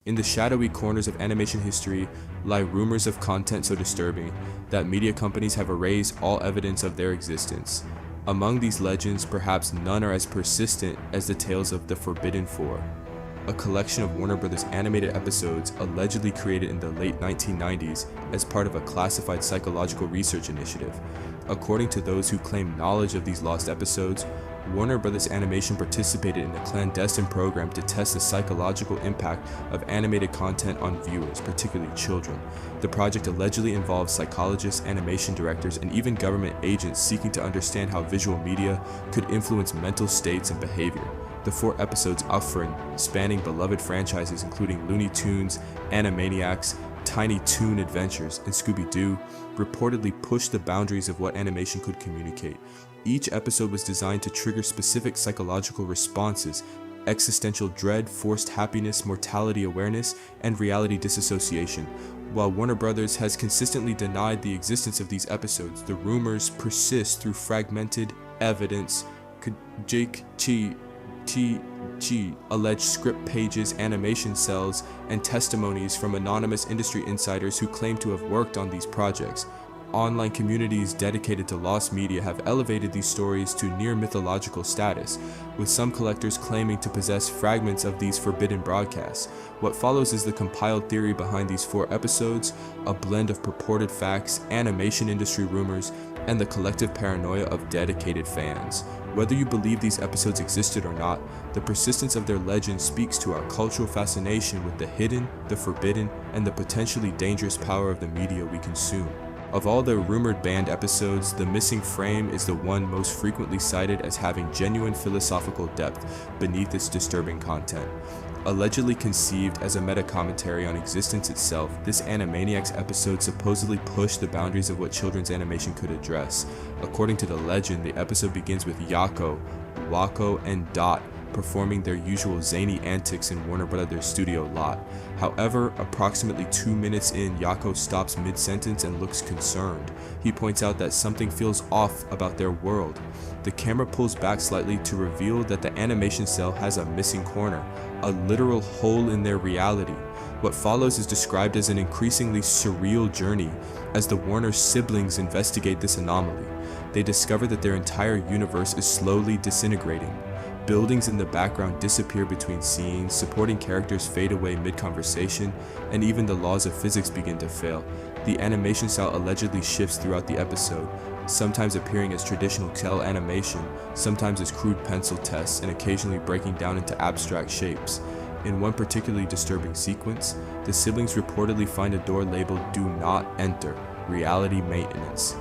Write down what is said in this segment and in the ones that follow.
In the shadowy corners of animation history lie rumors of content so disturbing that media companies have erased all evidence of their existence. Among these legends, perhaps none are as persistent as the tales of the Forbidden Four, a collection of Warner Bros. Animated episodes allegedly created in the late 1990s as part of a classified psychological research initiative. According to those who claim knowledge of these lost episodes, Warner Bros. Animation participated in a clandestine program to test the psychological impact of animated content on viewers, particularly children. The project allegedly involved psychologists, animation directors, and even government agents seeking to understand how visual media could influence mental states and behavior. The 4 episodes offering spanning beloved franchises including Looney Tunes, Animaniacs, Tiny Toon Adventures, and Scooby-Doo reportedly pushed the boundaries of what animation could communicate. Each episode was designed to trigger specific psychological responses: existential dread, forced happiness, mortality awareness, and reality disassociation. While Warner Bros. Has consistently denied the existence of these episodes, the rumors persist through fragmented evidence. Alleged script pages, animation cells, and testimonies from anonymous industry insiders who claim to have worked on these projects. Online communities dedicated to lost media have elevated these stories to near mythological status, with some collectors claiming to possess fragments of these forbidden broadcasts. What follows is the compiled theory behind these 4 episodes, a blend of purported facts, animation industry rumors, and the collective paranoia of dedicated fans. Whether you believe these episodes existed or not, the persistence of their legend speaks to our cultural fascination with the hidden, the forbidden, and the potentially dangerous power of the media we consume. Of all the rumored banned episodes, The Missing Frame is the one most frequently cited as having genuine philosophical depth beneath its disturbing content. Allegedly conceived as a meta-commentary on existence itself, this Animaniacs episode supposedly pushed the boundaries of what children's animation could address. According to the legend, the episode begins with Yakko, Wakko, and Dot performing their usual zany antics in Warner Bros. Studio lot. However, approximately 2 minutes in, Yakko stops mid-sentence and looks concerned. He points out that something feels off about their world. The camera pulls back slightly to reveal that the animation cell has a missing corner, a literal hole in their reality. What follows is described as an increasingly surreal journey as the Warner siblings investigate this anomaly. They discover that their entire universe is slowly disintegrating. Buildings in the background disappear between scenes, supporting characters fade away mid-conversation, and even the laws of physics begin to fail. The animation style allegedly shifts throughout the episode, sometimes appearing as traditional cel animation, sometimes as crude pencil tests, and occasionally breaking down into abstract shapes. In one particularly disturbing sequence, the siblings reportedly find a door labeled "Do Not Enter, Reality Maintenance."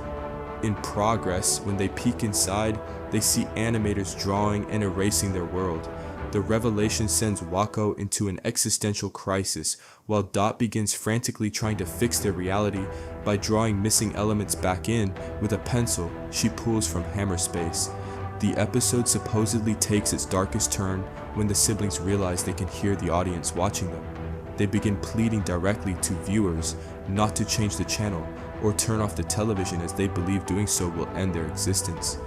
In progress, when they peek inside, they see animators drawing and erasing their world. The revelation sends Wakko into an existential crisis, while Dot begins frantically trying to fix their reality by drawing missing elements back in with a pencil she pulls from Hammerspace. The episode supposedly takes its darkest turn when the siblings realize they can hear the audience watching them. They begin pleading directly to viewers not to change the channel or turn off the television, as they believe doing so will end their existence.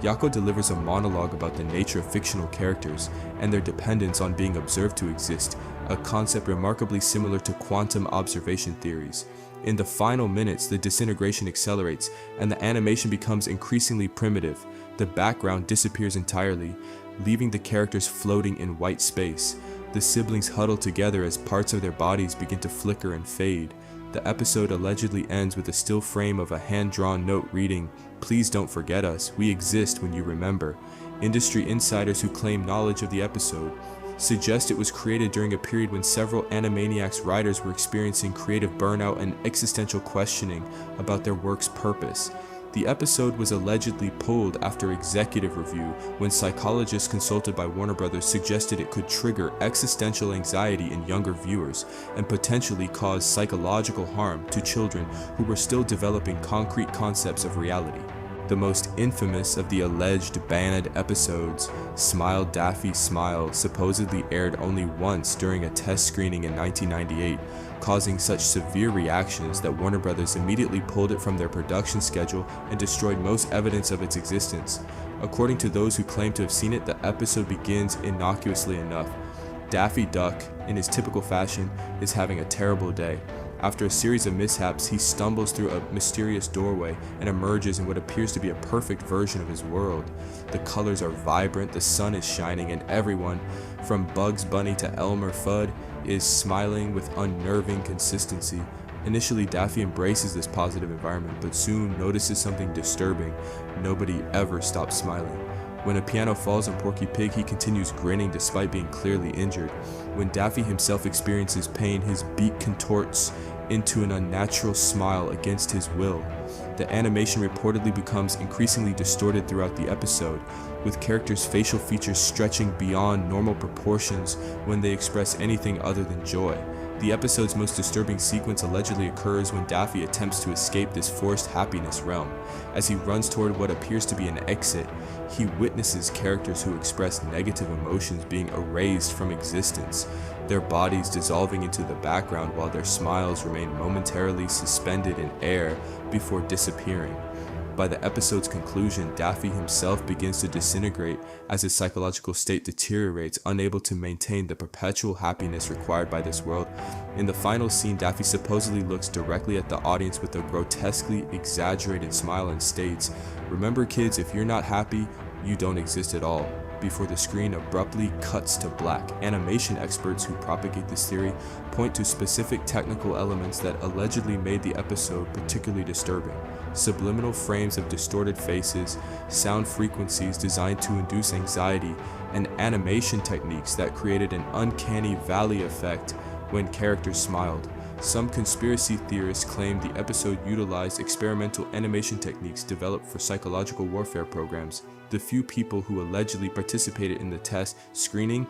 Yakko delivers a monologue about the nature of fictional characters and their dependence on being observed to exist, a concept remarkably similar to quantum observation theories. In the final minutes, the disintegration accelerates and the animation becomes increasingly primitive. The background disappears entirely, leaving the characters floating in white space. The siblings huddle together as parts of their bodies begin to flicker and fade. The episode allegedly ends with a still frame of a hand-drawn note reading, "Please don't forget us, we exist when you remember." Industry insiders who claim knowledge of the episode suggest it was created during a period when several Animaniacs writers were experiencing creative burnout and existential questioning about their work's purpose. The episode was allegedly pulled after executive review when psychologists consulted by Warner Bros. Suggested it could trigger existential anxiety in younger viewers and potentially cause psychological harm to children who were still developing concrete concepts of reality. The most infamous of the alleged banned episodes, Smile Daffy Smile, supposedly aired only once during a test screening in 1998, causing such severe reactions that Warner Bros. Immediately pulled it from their production schedule and destroyed most evidence of its existence. According to those who claim to have seen it, the episode begins innocuously enough. Daffy Duck, in his typical fashion, is having a terrible day. After a series of mishaps, he stumbles through a mysterious doorway and emerges in what appears to be a perfect version of his world. The colors are vibrant, the sun is shining, and everyone, from Bugs Bunny to Elmer Fudd, is smiling with unnerving consistency. Initially, Daffy embraces this positive environment, but soon notices something disturbing. Nobody ever stops smiling. When a piano falls on Porky Pig, he continues grinning despite being clearly injured. When Daffy himself experiences pain, his beak contorts into an unnatural smile against his will. The animation reportedly becomes increasingly distorted throughout the episode, with characters' facial features stretching beyond normal proportions when they express anything other than joy. The episode's most disturbing sequence allegedly occurs when Daffy attempts to escape this forced happiness realm. As he runs toward what appears to be an exit, he witnesses characters who express negative emotions being erased from existence, their bodies dissolving into the background while their smiles remain momentarily suspended in air before disappearing. By the episode's conclusion, Daffy himself begins to disintegrate as his psychological state deteriorates, unable to maintain the perpetual happiness required by this world. In the final scene, Daffy supposedly looks directly at the audience with a grotesquely exaggerated smile and states, "Remember kids, if you're not happy, you don't exist at all," before the screen abruptly cuts to black. Animation experts who propagate this theory point to specific technical elements that allegedly made the episode particularly disturbing. Subliminal frames of distorted faces, sound frequencies designed to induce anxiety, and animation techniques that created an uncanny valley effect when characters smiled. Some conspiracy theorists claim the episode utilized experimental animation techniques developed for psychological warfare programs. The few people who allegedly participated in the test screening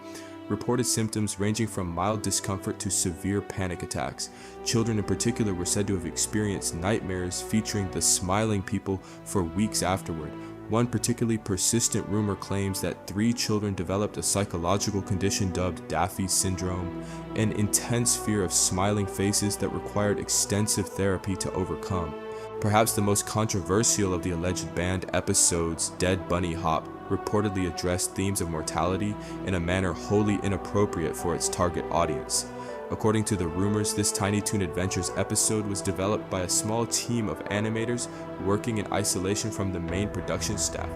reported symptoms ranging from mild discomfort to severe panic attacks. Children in particular were said to have experienced nightmares featuring the smiling people for weeks afterward. One particularly persistent rumor claims that 3 children developed a psychological condition dubbed Daffy syndrome, an intense fear of smiling faces that required extensive therapy to overcome. Perhaps the most controversial of the alleged banned episodes, Dead Bunny Hop, reportedly addressed themes of mortality in a manner wholly inappropriate for its target audience. According to the rumors, this Tiny Toon Adventures episode was developed by a small team of animators working in isolation from the main production staff,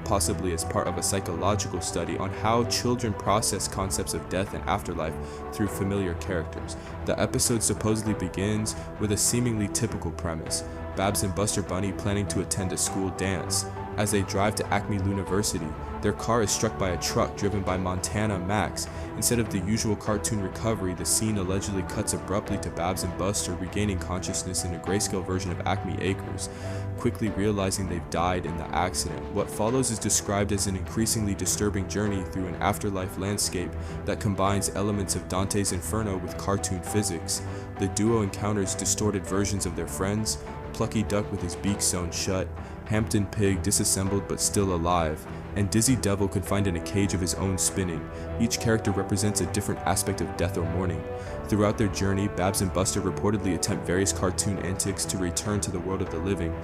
possibly as part of a psychological study on how children process concepts of death and afterlife through familiar characters. The episode supposedly begins with a seemingly typical premise: Babs and Buster Bunny planning to attend a school dance. As they drive to Acme University, their car is struck by a truck driven by Montana Max. Instead of the usual cartoon recovery, the scene allegedly cuts abruptly to Babs and Buster regaining consciousness in a grayscale version of Acme Acres, quickly realizing they've died in the accident. What follows is described as an increasingly disturbing journey through an afterlife landscape that combines elements of Dante's Inferno with cartoon physics. The duo encounters distorted versions of their friends, Plucky Duck with his beak sewn shut, Hampton Pig disassembled but still alive, and Dizzy Devil confined in a cage of his own spinning. Each character represents a different aspect of death or mourning. Throughout their journey, Babs and Buster reportedly attempt various cartoon antics to return to the world of the living,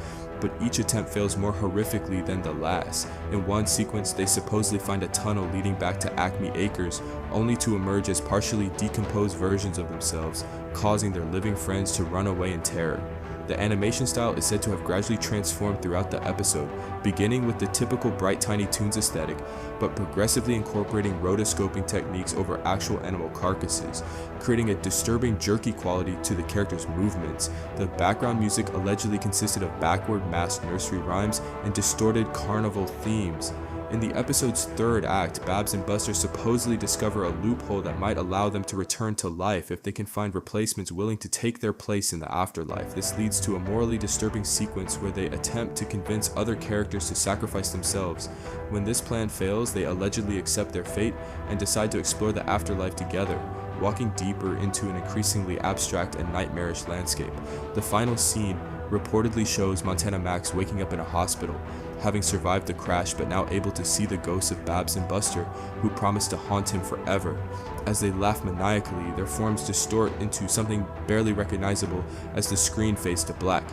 but each attempt fails more horrifically than the last. In one sequence, they supposedly find a tunnel leading back to Acme Acres, only to emerge as partially decomposed versions of themselves, causing their living friends to run away in terror. The animation style is said to have gradually transformed throughout the episode, beginning with the typical bright Tiny Toons aesthetic, but progressively incorporating rotoscoping techniques over actual animal carcasses, creating a disturbing jerky quality to the characters' movements. The background music allegedly consisted of backward masked nursery rhymes and distorted carnival themes. In the episode's third act, Babs and Buster supposedly discover a loophole that might allow them to return to life if they can find replacements willing to take their place in the afterlife. This leads to a morally disturbing sequence where they attempt to convince other characters to sacrifice themselves. When this plan fails, they allegedly accept their fate and decide to explore the afterlife together, walking deeper into an increasingly abstract and nightmarish landscape. The final scene reportedly shows Montana Max waking up in a hospital, having survived the crash but now able to see the ghosts of Babs and Buster, who promise to haunt him forever. As they laugh maniacally, their forms distort into something barely recognizable as the screen fades to black.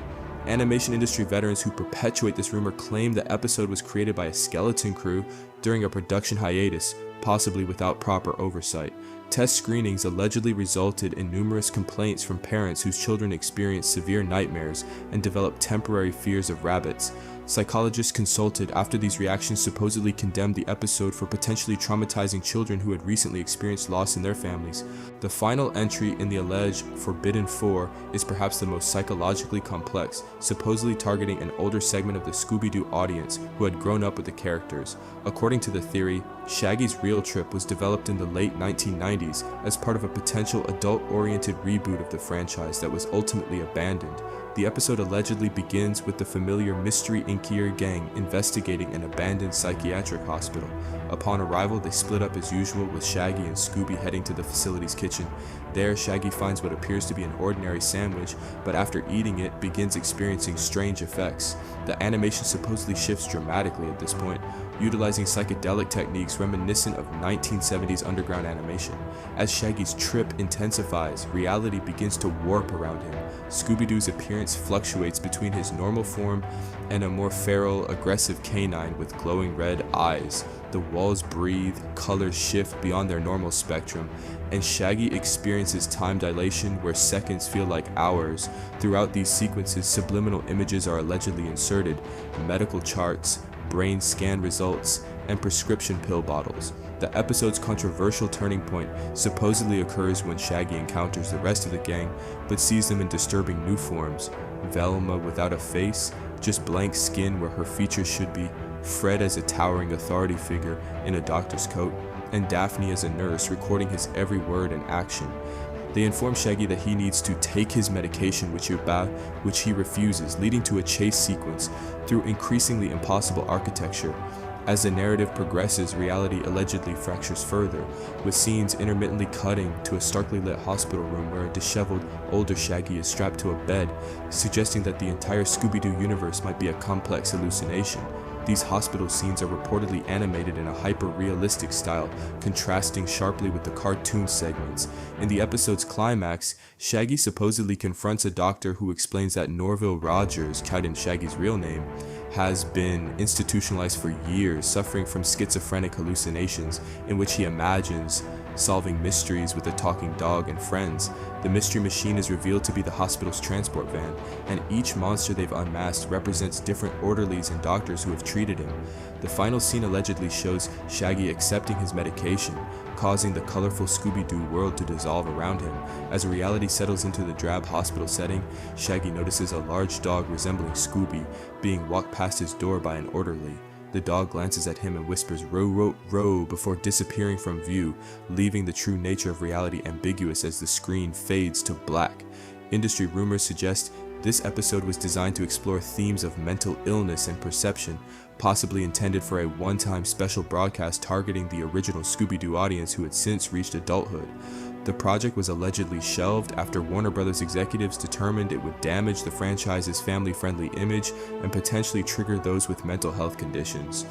Animation industry veterans who perpetuate this rumor claim the episode was created by a skeleton crew during a production hiatus, possibly without proper oversight. Test screenings allegedly resulted in numerous complaints from parents whose children experienced severe nightmares and developed temporary fears of rabbits. Psychologists consulted after these reactions supposedly condemned the episode for potentially traumatizing children who had recently experienced loss in their families. The final entry in the alleged Forbidden Four is perhaps the most psychologically complex, supposedly targeting an older segment of the Scooby-Doo audience who had grown up with the characters. According to the theory, Shaggy's real trip was developed in the late 1990s as part of a potential adult-oriented reboot of the franchise that was ultimately abandoned. The episode allegedly begins with the familiar Mystery Inkier gang investigating an abandoned psychiatric hospital. Upon arrival, they split up as usual, with Shaggy and Scooby heading to the facility's kitchen. There, Shaggy finds what appears to be an ordinary sandwich, but after eating it, begins experiencing strange effects. The animation supposedly shifts dramatically at this point, utilizing psychedelic techniques reminiscent of 1970s underground animation. As Shaggy's trip intensifies, reality begins to warp around him. Scooby-Doo's appearance fluctuates between his normal form and a more feral, aggressive canine with glowing red eyes. The walls breathe, colors shift beyond their normal spectrum, and Shaggy experiences time dilation where seconds feel like hours. Throughout these sequences, subliminal images are allegedly inserted: medical charts, brain scan results, and prescription pill bottles. The episode's controversial turning point supposedly occurs when Shaggy encounters the rest of the gang, but sees them in disturbing new forms. Velma without a face, just blank skin where her features should be, Fred as a towering authority figure in a doctor's coat, and Daphne as a nurse recording his every word and action. They inform Shaggy that he needs to take his medication, which he refuses, leading to a chase sequence through increasingly impossible architecture. As the narrative progresses, reality allegedly fractures further, with scenes intermittently cutting to a starkly lit hospital room where a disheveled, older Shaggy is strapped to a bed, suggesting that the entire Scooby-Doo universe might be a complex hallucination. These hospital scenes are reportedly animated in a hyper-realistic style, contrasting sharply with the cartoon segments. In the episode's climax, Shaggy supposedly confronts a doctor who explains that Norville Rogers, Captain Shaggy's real name, has been institutionalized for years, suffering from schizophrenic hallucinations in which he imagines solving mysteries with a talking dog and friends. The mystery machine is revealed to be the hospital's transport van, and each monster they've unmasked represents different orderlies and doctors who have treated him. The final scene allegedly shows Shaggy accepting his medication, causing the colorful Scooby-Doo world to dissolve around him. As reality settles into the drab hospital setting, Shaggy notices a large dog resembling Scooby being walked past his door by an orderly. The dog glances at him and whispers "row, row, row" before disappearing from view, leaving the true nature of reality ambiguous as the screen fades to black. Industry rumors suggest this episode was designed to explore themes of mental illness and perception, possibly intended for a one-time special broadcast targeting the original Scooby-Doo audience who had since reached adulthood. The project was allegedly shelved after Warner Bros. Executives determined it would damage the franchise's family-friendly image and potentially trigger those with mental health conditions.